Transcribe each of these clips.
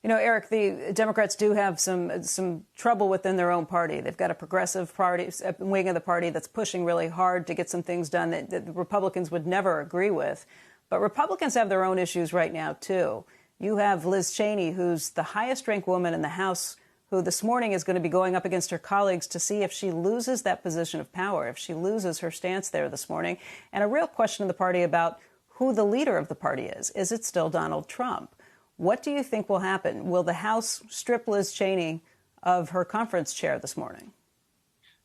You know, Eric, the Democrats do have some trouble within their own party. They've got a progressive party, a wing of the party that's pushing really hard to get some things done that the Republicans would never agree with. But Republicans have their own issues right now, too. You have Liz Cheney, who's the highest ranked woman in the House, who this morning is going to be going up against her colleagues to see if she loses that position of power, if she loses her stance there this morning. And a real question in the party about who the leader of the party is. Is it still Donald Trump? What do you think will happen? Will the House strip Liz Cheney of her conference chair this morning?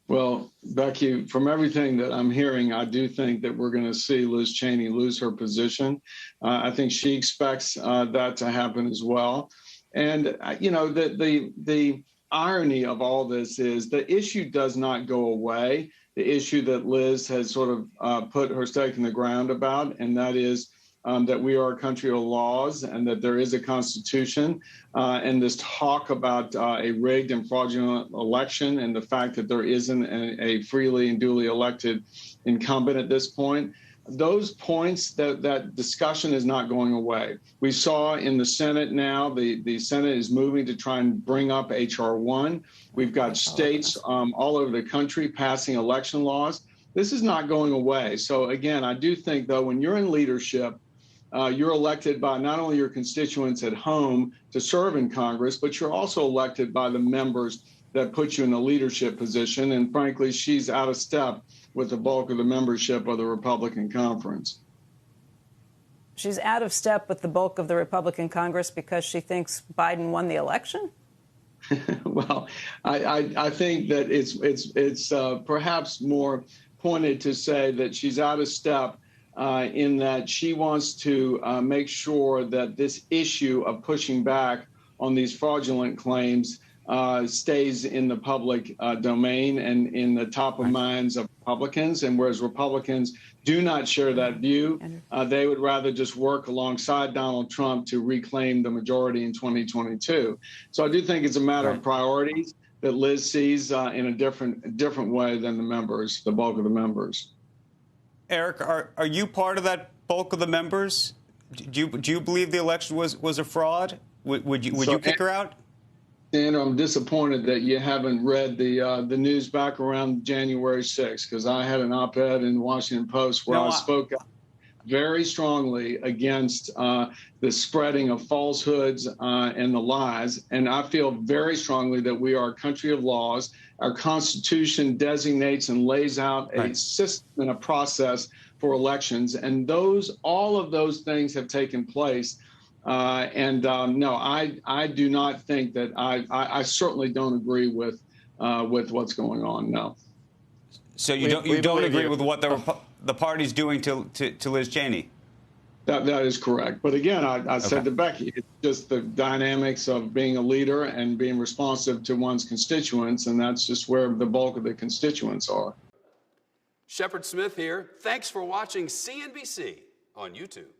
Well, Becky, from everything that I'm hearing, I do think that we're going to see Liz Cheney lose her position. I think she expects that to happen as well. And, you know, the irony of all this is the issue does not go away. The issue that Liz has sort of put her stake in the ground about, and that is that we are a country of laws and that there is a constitution, and this talk about a rigged and fraudulent election and the fact that there isn't a freely and duly elected incumbent at this point. Those points, that discussion is not going away. We saw in the Senate now, the Senate is moving to try and bring up H.R. 1. We've got states all over the country passing election laws. This is not going away. So again, I do think, though, when you're in leadership, you're elected by not only your constituents at home to serve in Congress, but you're also elected by the members that put you in a leadership position. And frankly, she's out of step with the bulk of the membership of the Republican conference. She's out of step with the bulk of the Republican Congress because she thinks Biden won the election? Well, I think that it's perhaps more pointed to say that she's out of step in that she wants to make sure that this issue of pushing back on these fraudulent claims stays in the public domain and in the top of minds of Republicans. And whereas Republicans do not share that view, they would rather just work alongside Donald Trump to reclaim the majority in 2022. So I do think it's a matter of priorities that Liz sees in a different way than the members, the bulk of the members. Eric, are you part of that bulk of the members? Do you believe the election was a fraud? Would you kick her out? Cantor, I'm disappointed that you haven't read the news back around January 6th, because I had an op-ed in the Washington Post where I spoke very strongly against the spreading of falsehoods and the lies. And I feel very strongly that we are a country of laws. Our Constitution designates and lays out a system and a process for elections. And all of those things have taken place. No, I do not think that I certainly don't agree with what's going on. No. So you don't agree with what the party's doing to Liz Cheney? That is correct. But again, I said to Becky, it's just the dynamics of being a leader and being responsive to one's constituents, and that's just where the bulk of the constituents are. Shepard Smith here. Thanks for watching CNBC on YouTube.